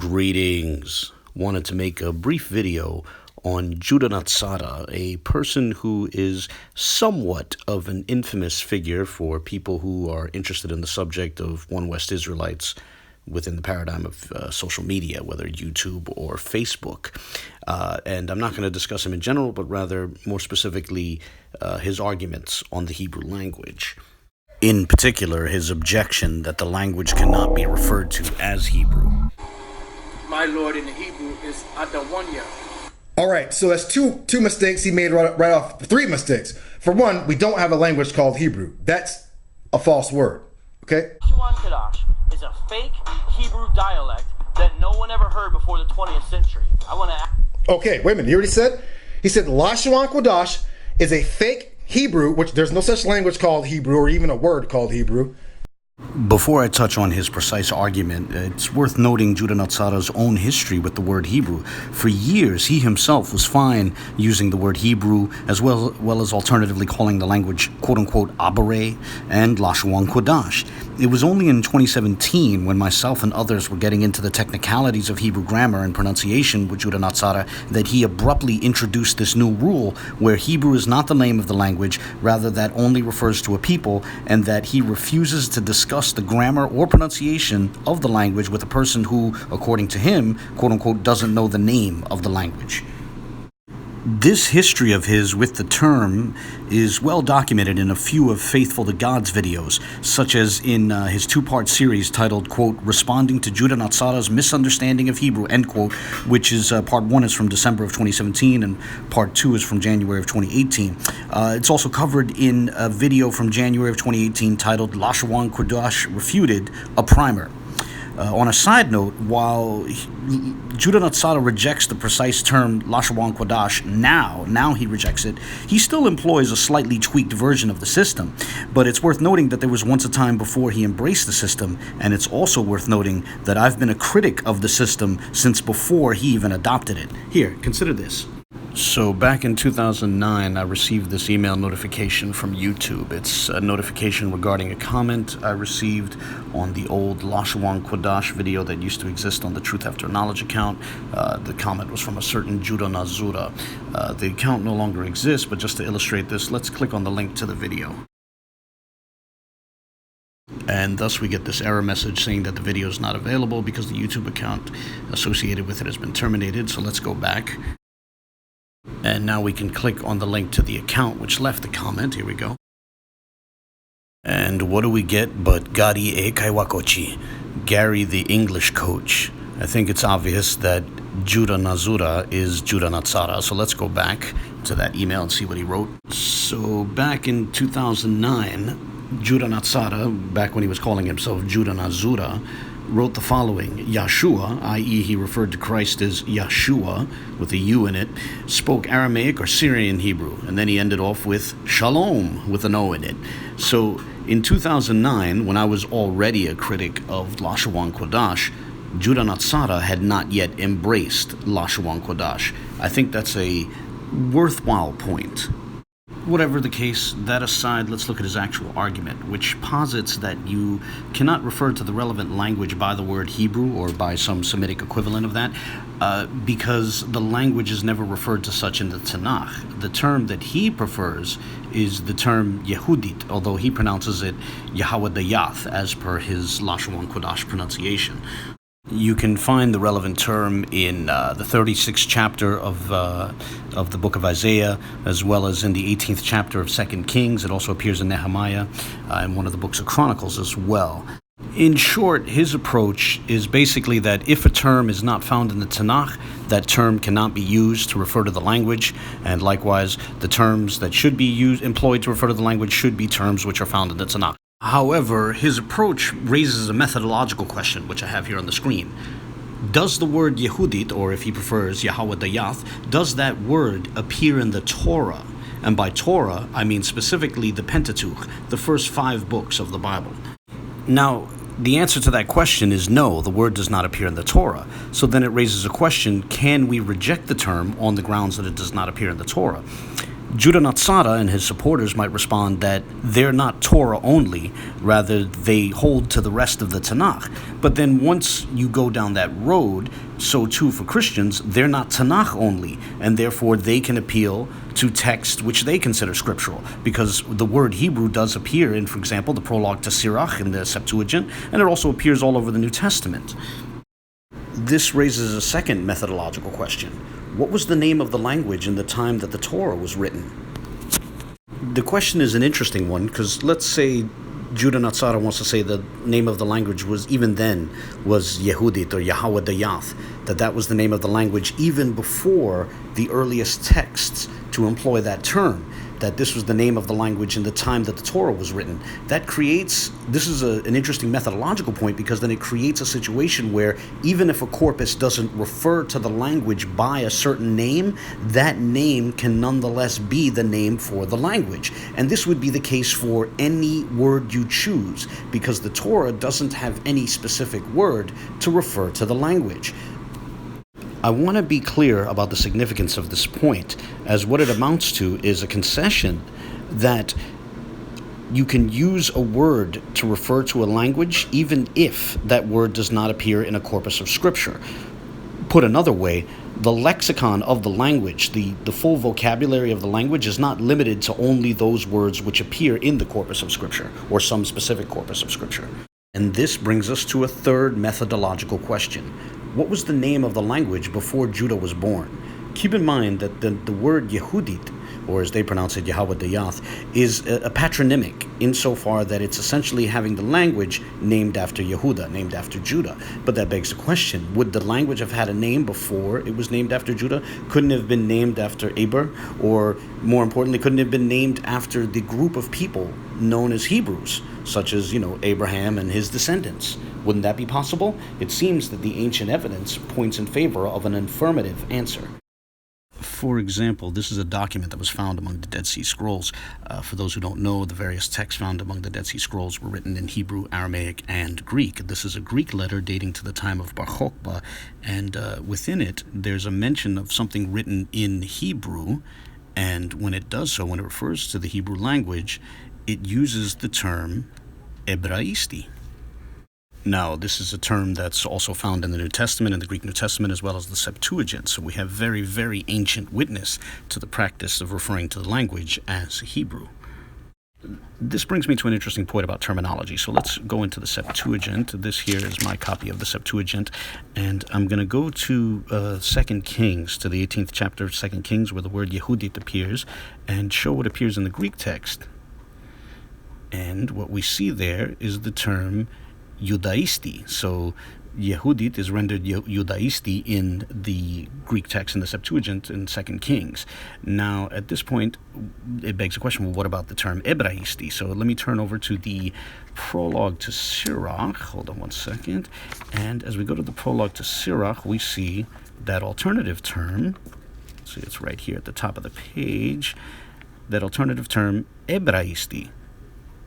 Greetings. Wanted to make a brief video on Judah Natzarah, a person who is somewhat of an infamous figure for people who are interested in the subject of One West Israelites within the paradigm of social media, whether YouTube or Facebook. And I'm not going to discuss him in general, but rather more specifically his arguments on the Hebrew language. In particular, his objection that the language cannot be referred to as Hebrew. My Lord in the Hebrew is Adawanya. All right, so that's two mistakes he made right off. Three mistakes. For one, we don't have a language called Hebrew. That's a false word. Okay? Kadash is a fake Hebrew dialect that no one ever heard before the 20th century. I want to. Okay, wait a minute. You already said? He said Lashuan Kodash is a fake Hebrew, which there's no such language called Hebrew or even a word called Hebrew. Before I touch on his precise argument, it's worth noting Judah Natzarah's own history with the word Hebrew. For years, he himself was fine using the word Hebrew, as well as alternatively calling the language quote-unquote Abare and Lashuan Kodash. It was only in 2017 when myself and others were getting into the technicalities of Hebrew grammar and pronunciation with Judah Natzarah that he abruptly introduced this new rule where Hebrew is not the name of the language, rather that only refers to a people, and that he refuses to discuss the grammar or pronunciation of the language with a person who, according to him, quote-unquote, doesn't know the name of the language. This history of his with the term is well documented in a few of Faithful to God's videos, such as in his two-part series titled, quote, Responding to Judah Natzarah's Misunderstanding of Hebrew, end quote, which is part 1 is from December of 2017 and part 2 is from January of 2018. It's also covered in a video from January of 2018 titled Lashuan Kodash Refuted, a primer. On a side note, while Judah Natzarah rejects the precise term Lashuan Kodash now he rejects it, he still employs a slightly tweaked version of the system. But it's worth noting that there was once a time before he embraced the system, and it's also worth noting that I've been a critic of the system since before he even adopted it. Here, consider this. So back in 2009, I received this email notification from YouTube. It's a notification regarding a comment I received on the old Lashuan Kodash video that used to exist on the Truth After Knowledge account. The comment was from a certain Judah Natzarah. The account no longer exists, but just to illustrate this, let's click on the link to the video. And thus we get this error message saying that the video is not available because the YouTube account associated with it has been terminated. So let's go back. And now we can click on the link to the account which left the comment. Here we go. And what do we get but Gary E. Kaiwakochi, Gary the English coach? I think it's obvious that Judah Natzarah is Judah Natzarah. So let's go back to that email and see what he wrote. So back in 2009, Judah Natzarah, back when he was calling himself Judah Natzarah, wrote the following: Yeshua, i.e. he referred to Christ as Yeshua with a U in it, spoke Aramaic or Syrian Hebrew, and then he ended off with Shalom with an O in it. So in 2009, when I was already a critic of Lashuan Kodash, Judah Natzarah had not yet embraced Lashuan Kodash. I think that's a worthwhile point. Whatever the case, that aside, let's look at his actual argument, which posits that you cannot refer to the relevant language by the word Hebrew or by some Semitic equivalent of that, because the language is never referred to such in the Tanakh. The term that he prefers is the term Yehudit, although he pronounces it Yahawadayath, as per his Lashuan Kodash pronunciation. You can find the relevant term in the 36th chapter of the book of Isaiah, as well as in the 18th chapter of 2 Kings. It also appears in Nehemiah and one of the books of Chronicles as well. In short, his approach is basically that if a term is not found in the Tanakh, that term cannot be used to refer to the language, and likewise, the terms that should be employed to refer to the language should be terms which are found in the Tanakh. However, his approach raises a methodological question, which I have here on the screen. Does the word Yehudit, or if he prefers Yahawadayath, does that word appear in the Torah? And by Torah, I mean specifically the Pentateuch, the first 5 books of the Bible. Now, the answer to that question is no, the word does not appear in the Torah. So then it raises a question, can we reject the term on the grounds that it does not appear in the Torah? Judah Natzarah and his supporters might respond that they're not Torah only, rather they hold to the rest of the Tanakh. But then once you go down that road, so too for Christians, they're not Tanakh only, and therefore they can appeal to text which they consider scriptural, because the word Hebrew does appear in, for example, the prologue to Sirach in the Septuagint, and it also appears all over the New Testament. This raises a second methodological question. What was the name of the language in the time that the Torah was written? The question is an interesting one, because let's say Judah Natzarah wants to say the name of the language was, even then, was Yehudit or Yahweh Dayath, that was the name of the language even before the earliest texts to employ that term, that this was the name of the language in the time that the Torah was written. This is an interesting methodological point, because then it creates a situation where even if a corpus doesn't refer to the language by a certain name, that name can nonetheless be the name for the language. And this would be the case for any word you choose, because the Torah doesn't have any specific word to refer to the language. I want to be clear about the significance of this point, as what it amounts to is a concession that you can use a word to refer to a language even if that word does not appear in a corpus of Scripture. Put another way, the lexicon of the language, the full vocabulary of the language, is not limited to only those words which appear in the corpus of Scripture, or some specific corpus of Scripture. And this brings us to a third methodological question. What was the name of the language before Judah was born? Keep in mind that the word Yehudit, or as they pronounce it, Yahweh Dayath, is a patronymic insofar that it's essentially having the language named after Yehuda, named after Judah. But that begs the question, would the language have had a name before it was named after Judah? Couldn't it have been named after Eber? Or more importantly, couldn't it have been named after the group of people known as Hebrews, such as, Abraham and his descendants? Wouldn't that be possible? It seems that the ancient evidence points in favor of an affirmative answer. For example, this is a document that was found among the Dead Sea Scrolls. For those who don't know, the various texts found among the Dead Sea Scrolls were written in Hebrew, Aramaic, and Greek. This is a Greek letter dating to the time of Bar Kokhba, and within it, there's a mention of something written in Hebrew, and when it does so, when it refers to the Hebrew language, it uses the term Ebraisti. Now, this is a term that's also found in the New Testament, in the Greek New Testament, as well as the Septuagint. So we have very, very ancient witness to the practice of referring to the language as Hebrew. This brings me to an interesting point about terminology. So let's go into the Septuagint. This here is my copy of the Septuagint, and I'm going to go to 2 Kings, to the 18th chapter of 2 Kings, where the word Yehudit appears, and show what appears in the Greek text. And what we see there is the term Judaisti. So Yehudit is rendered Judaisti in the Greek text in the Septuagint in 2 Kings. Now, at this point, it begs the question, well, what about the term Ebraisti? So let me turn over to the prologue to Sirach. Hold on one second. And as we go to the prologue to Sirach, we see that alternative term. See, it's right here at the top of the page. That alternative term, Ebraisti.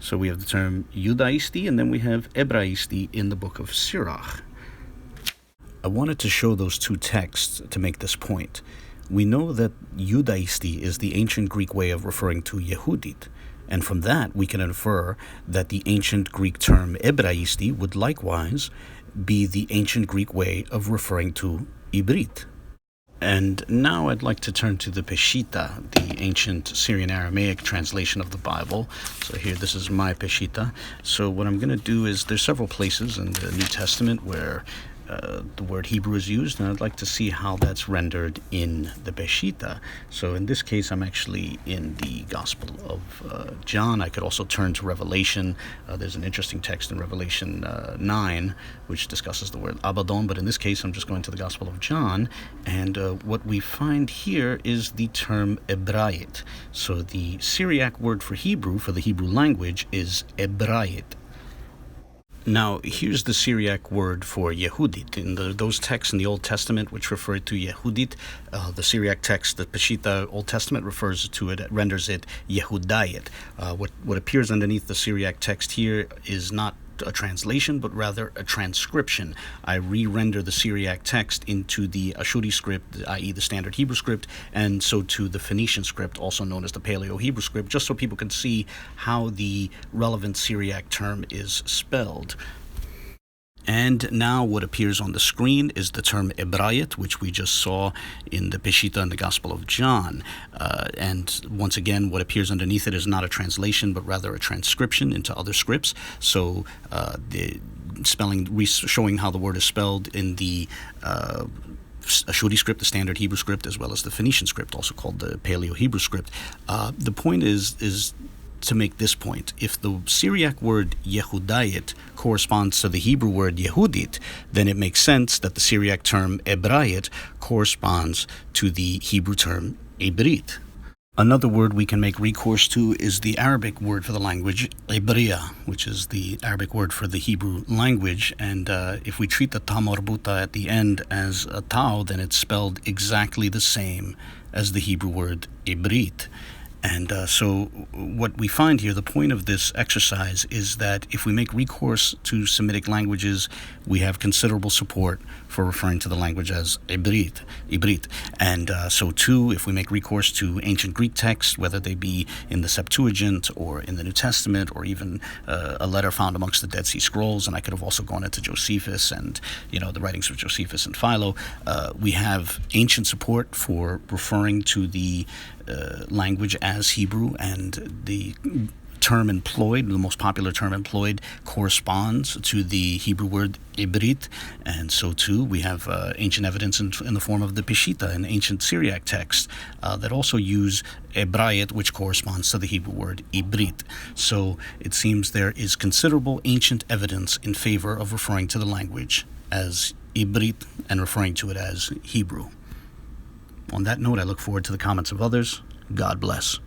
So we have the term Judaisti, and then we have Ebraisti in the book of Sirach. I wanted to show those two texts to make this point. We know that Judaisti is the ancient Greek way of referring to Yehudit, and from that we can infer that the ancient Greek term Ebraisti would likewise be the ancient Greek way of referring to Ibrit. And now I'd like to turn to the Peshitta, the ancient Syrian Aramaic translation of the Bible. So here, this is my Peshitta. So what I'm going to do is, there's several places in the New Testament where the word Hebrew is used, and I'd like to see how that's rendered in the Peshitta. So in this case, I'm actually in the Gospel of John. I could also turn to Revelation. There's an interesting text in Revelation 9, which discusses the word Abaddon, but in this case, I'm just going to the Gospel of John, and what we find here is the term Ebrayit. So the Syriac word for Hebrew, for the Hebrew language, is Ebrayit. Now, here's the Syriac word for Yehudit. In those texts in the Old Testament which refer to Yehudit, the Syriac text, the Peshitta Old Testament refers to it, renders it Yehudayit. What appears underneath the Syriac text here is not a translation, but rather a transcription. I re-render the Syriac text into the Ashuri script, i.e. the standard Hebrew script, and so to the Phoenician script, also known as the Paleo-Hebrew script, just so people can see how the relevant Syriac term is spelled. And now what appears on the screen is the term Ebrayat, which we just saw in the Peshitta in the Gospel of John. And once again, what appears underneath it is not a translation, but rather a transcription into other scripts. So the spelling, showing how the word is spelled in the Ashuri script, the standard Hebrew script, as well as the Phoenician script, also called the Paleo-Hebrew script. The point is to make this point. If the Syriac word Yehudayit corresponds to the Hebrew word Yehudit, then it makes sense that the Syriac term Ebrayit corresponds to the Hebrew term Ibrit. Another word we can make recourse to is the Arabic word for the language, Ibriya, which is the Arabic word for the Hebrew language. And if we treat the ta marbuta at the end as a tau, then it's spelled exactly the same as the Hebrew word Ibrit. And so what we find here, the point of this exercise is that if we make recourse to Semitic languages, we have considerable support for referring to the language as Ibrit. And so too, if we make recourse to ancient Greek texts, whether they be in the Septuagint or in the New Testament, or even a letter found amongst the Dead Sea Scrolls, and I could have also gone into Josephus and, the writings of Josephus and Philo, we have ancient support for referring to the language as Hebrew, and the term employed, the most popular term employed, corresponds to the Hebrew word Ibrit, and so too we have ancient evidence in the form of the Peshitta and ancient Syriac texts that also use Ebrayat, which corresponds to the Hebrew word Ibrit. So it seems there is considerable ancient evidence in favor of referring to the language as Ibrit and referring to it as Hebrew. On that note, I look forward to the comments of others. God bless.